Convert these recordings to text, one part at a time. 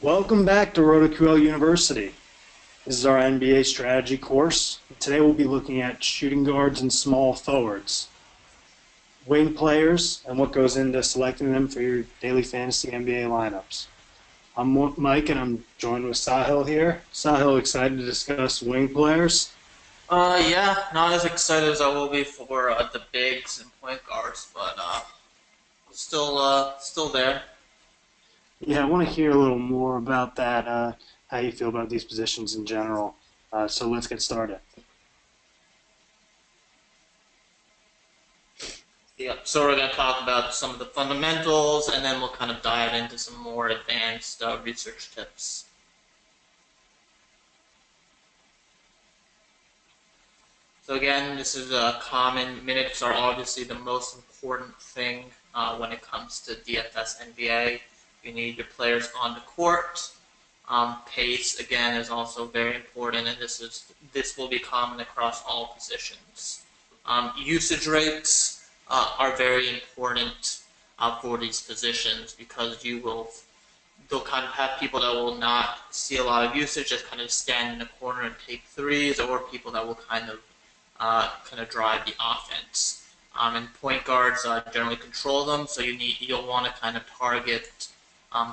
Welcome back to RotoQL University. This is our NBA strategy course. Today we'll be looking at shooting guards and small forwards, wing players, and what goes into selecting them for your daily fantasy NBA lineups. I'm Mike, and I'm joined with Sahil here. Sahil, excited to discuss wing players? Yeah, not as excited as I will be for the bigs and point guards, but still there. Yeah, I want to hear a little more about that, how you feel about these positions in general. So let's get started. Yeah, so we're gonna talk about some of the fundamentals, and then we'll kind of dive into some more advanced research tips. So again, this is a common. Minutes are obviously the most important thing when it comes to DFS NBA. You need your players on the court. Pace again is also very important, and this will be common across all positions. Usage rates are very important for these positions because they'll kind of have people that will not see a lot of usage, just kind of stand in the corner and take threes, or people that will kind of drive the offense. And point guards generally control them, so you'll want to kind of target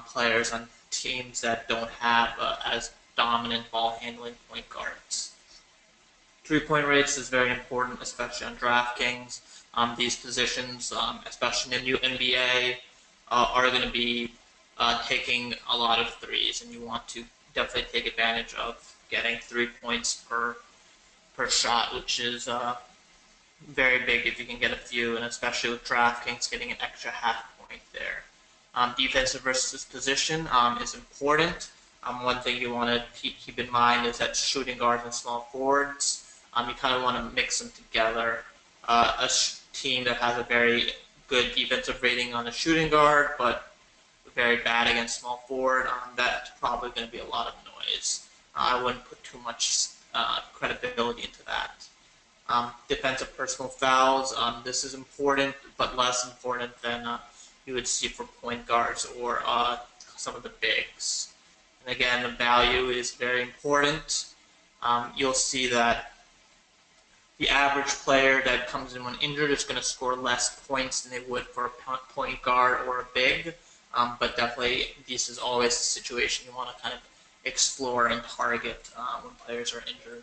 players on teams that don't have as dominant ball handling point guards. 3-point rates is very important, especially on DraftKings. These positions, especially in the new NBA, are going to be taking a lot of threes, and you want to definitely take advantage of getting 3 points per shot, which is very big if you can get a few, and especially with DraftKings, getting an extra half point there. Defensive versus position is important. One thing you want to keep in mind is that shooting guards and small forwards, you kind of want to mix them together. A team that has a very good defensive rating on a shooting guard, but very bad against small forward, that's probably going to be a lot of noise. I wouldn't put too much credibility into that. Defensive personal fouls, this is important, but less important than you would see for point guards or some of the bigs. And again, the value is very important. You'll see that the average player that comes in when injured is going to score less points than they would for a point guard or a big. But definitely, this is always a situation you want to kind of explore and target when players are injured.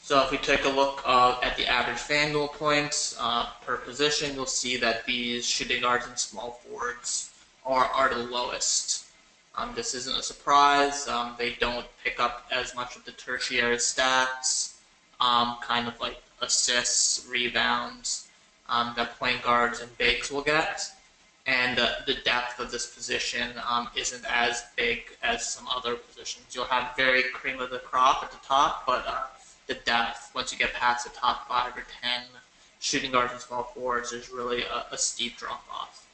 So if we take a look at the average FanDuel points per position, you'll see that these shooting guards and small forwards are the lowest. This isn't a surprise. They don't pick up as much of the tertiary stats, kind of like assists, rebounds, that point guards and bigs will get. And the depth of this position isn't as big as some other positions. You'll have very cream of the crop at the top, but the depth, once you get past the top 5 or 10 shooting guards and small forwards, there's really a steep drop-off.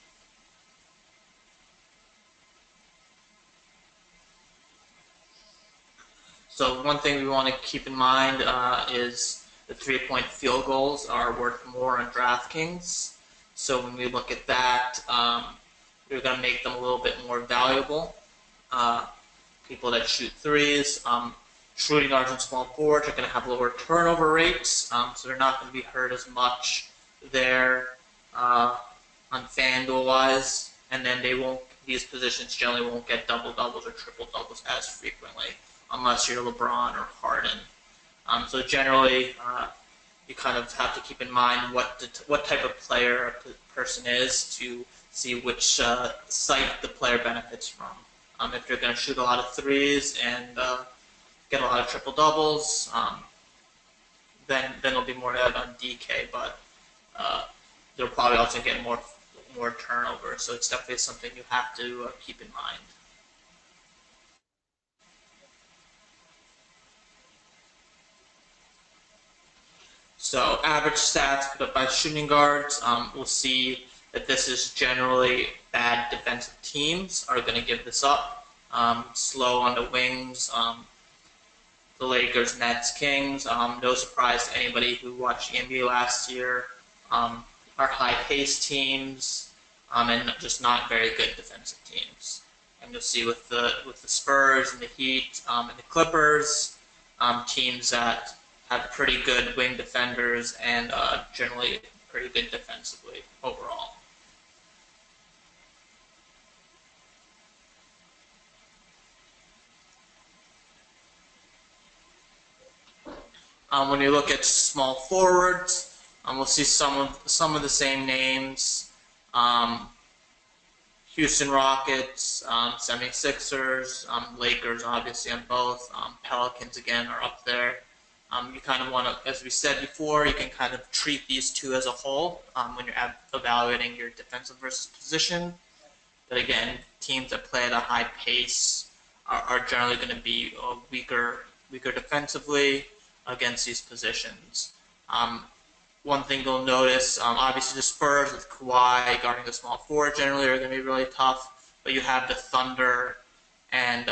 So one thing we want to keep in mind is the 3-point field goals are worth more on DraftKings. So when we look at that, we're going to make them a little bit more valuable. People that shoot threes, shooting guards and small forwards are going to have lower turnover rates, so they're not going to be hurt as much there on FanDuel wise, and then these positions generally won't get double doubles or triple doubles as frequently unless you're LeBron or Harden. So generally, you kind of have to keep in mind what type of player a person is to see which site the player benefits from. If you're going to shoot a lot of threes and get a lot of triple doubles, then it'll be more on DK, but they'll probably also get more turnover. So it's definitely something you have to keep in mind. So average stats put up by shooting guards, we'll see that this is generally bad defensive teams are going to give this up. Slow on the wings, the Lakers, Nets, Kings. No surprise to anybody who watched the NBA last year. are high-paced teams, and just not very good defensive teams. And you'll see with the Spurs and the Heat and the Clippers, teams that have pretty good wing defenders and generally pretty good defensively overall. When you look at small forwards, we'll see some of the same names. Houston Rockets, 76ers, Lakers obviously on both. Pelicans again are up there. You kind of want to, as we said before, you can kind of treat these two as a whole when you're evaluating your defensive versus position. But again, teams that play at a high pace are generally going to be weaker defensively against these positions. One thing you'll notice, obviously the Spurs with Kawhi guarding the small forward generally are going to be really tough, but you have the Thunder and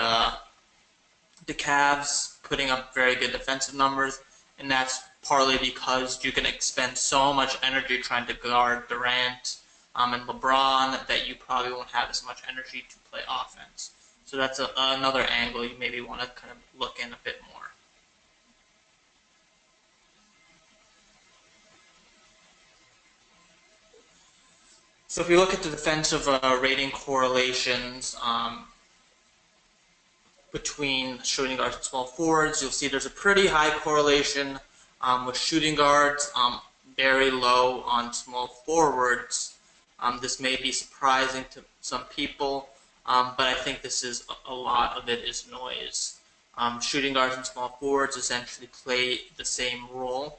the Cavs putting up very good defensive numbers, and that's partly because you can expend so much energy trying to guard Durant and LeBron that you probably won't have as much energy to play offense. So that's another angle you maybe want to kind of look in a bit more. So if you look at the defensive rating correlations between shooting guards and small forwards, you'll see there's a pretty high correlation with shooting guards, very low on small forwards. This may be surprising to some people, but I think this is a lot of it is noise. Shooting guards and small forwards essentially play the same role.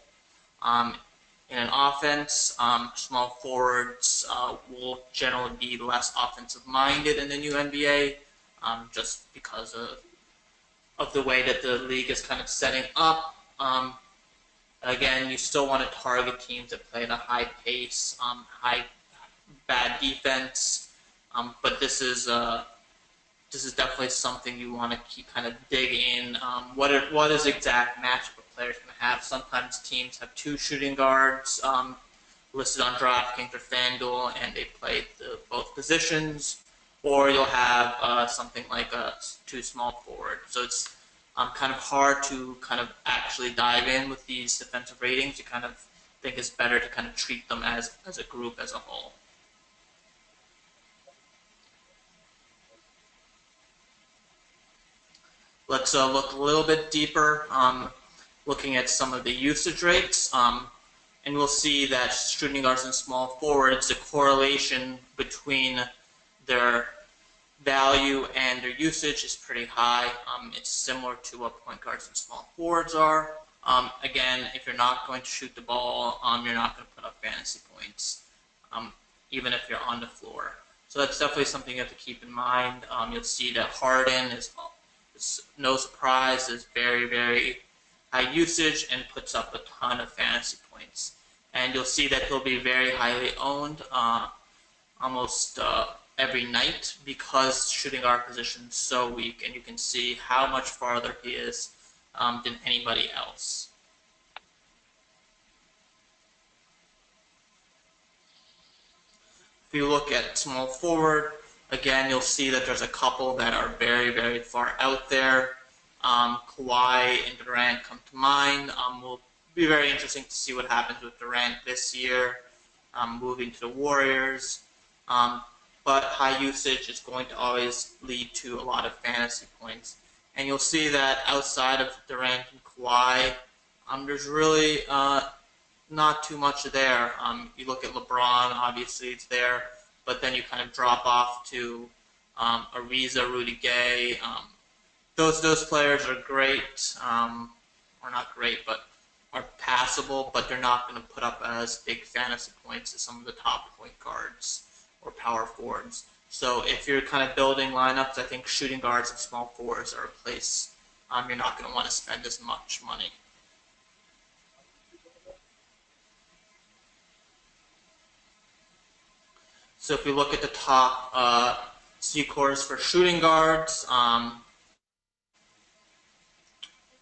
In an offense, small forwards will generally be less offensive-minded in the new NBA, just because of the way that the league is kind of setting up. Again, you still want to target teams that play at a high pace, bad defense, but this is definitely something you want to keep kind of dig in. What is exact matchup a player's going to have? Sometimes teams have two shooting guards listed on DraftKings or FanDuel, and they play both positions, or you'll have something like two small forwards. So it's kind of hard to kind of actually dive in with these defensive ratings. You kind of think it's better to kind of treat them as a group as a whole. Let's look a little bit deeper, looking at some of the usage rates, and we'll see that shooting guards and small forwards, the correlation between their value and their usage is pretty high. It's similar to what point guards and small forwards are. Again, if you're not going to shoot the ball, you're not going to put up fantasy points, even if you're on the floor. So that's definitely something you have to keep in mind. You'll see that Harden is no surprise, is very, very high usage and puts up a ton of fantasy points. And you'll see that he'll be very highly owned almost every night because shooting guard position is so weak, and you can see how much farther he is than anybody else. If you look at small forward, again, you'll see that there's a couple that are very, very far out there. Kawhi and Durant come to mind. Will be very interesting to see what happens with Durant this year, moving to the Warriors. But high usage is going to always lead to a lot of fantasy points. And you'll see that outside of Durant and Kawhi, there's really not too much there. You look at LeBron, obviously it's there, but then you kind of drop off to Ariza, Rudy Gay. Those players are great, or not great, but are passable, but they're not going to put up as big fantasy points as some of the top point guards or power forwards. So if you're kind of building lineups, I think shooting guards and small forwards are a place you're not going to want to spend as much money. So if we look at the top C-cores for shooting guards,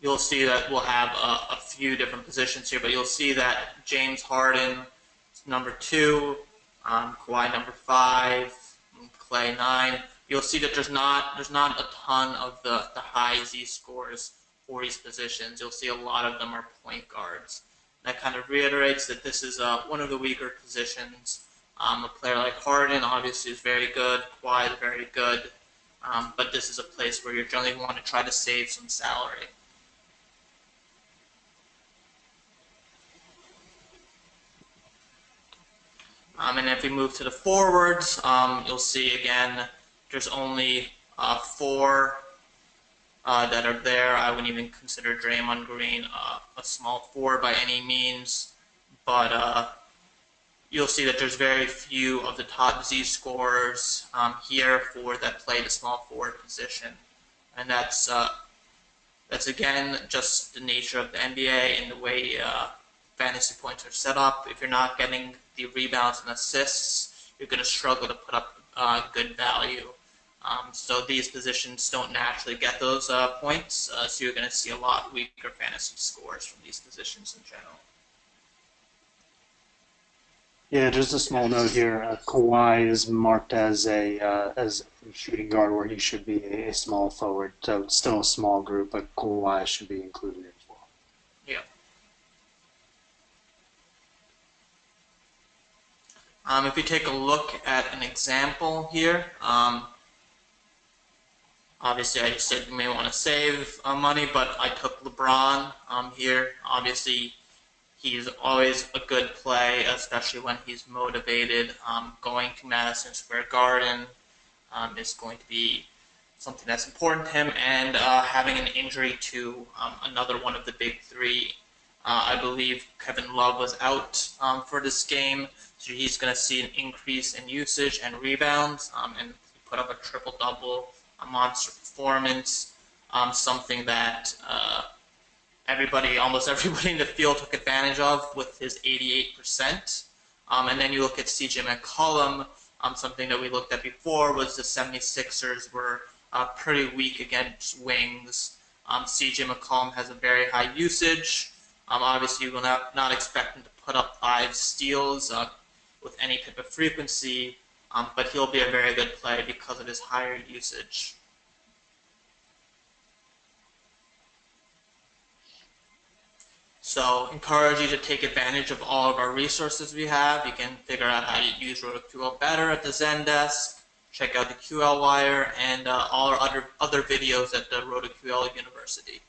you'll see that we'll have a few different positions here, but you'll see that James Harden number 2, Kawhi number 5, Clay 9. You'll see that there's not a ton of the high Z scores for these positions. You'll see a lot of them are point guards. That kind of reiterates that this is one of the weaker positions. A player like Harden obviously is very good. Kawhi is very good. But this is a place where you generally want to try to save some salary. And if we move to the forwards, you'll see again there's only 4 that are there. I wouldn't even consider Draymond Green a small forward by any means, but you'll see that there's very few of the top Z scorers here for that play the small forward position, and that's again just the nature of the NBA and the way fantasy points are set up. If you're not getting the rebounds and assists, you're going to struggle to put up good value. So these positions don't naturally get those points, so you're going to see a lot weaker fantasy scores from these positions in general. Yeah, just a small note here. Kawhi is marked as a shooting guard where he should be a small forward. So it's still a small group, but Kawhi should be included as well. Yeah. If you take a look at an example here, obviously I just said you may want to save money, but I took LeBron here. Obviously, he's always a good play, especially when he's motivated. Going to Madison Square Garden is going to be something that's important to him, and having an injury to another one of the big 3. I believe Kevin Love was out for this game, so he's going to see an increase in usage and rebounds, and put up a triple-double, a monster performance, something that almost everybody in the field took advantage of with his 88%. And then you look at CJ McCollum, something that we looked at before was the 76ers were pretty weak against wings. CJ McCollum has a very high usage. Obviously, you will not expect him to put up 5 steals with any type of frequency, but he'll be a very good play because of his higher usage. So encourage you to take advantage of all of our resources we have. You can figure out how to use RotoQL better at the Zendesk. Check out the QL Wire and all our other videos at the RotoQL University.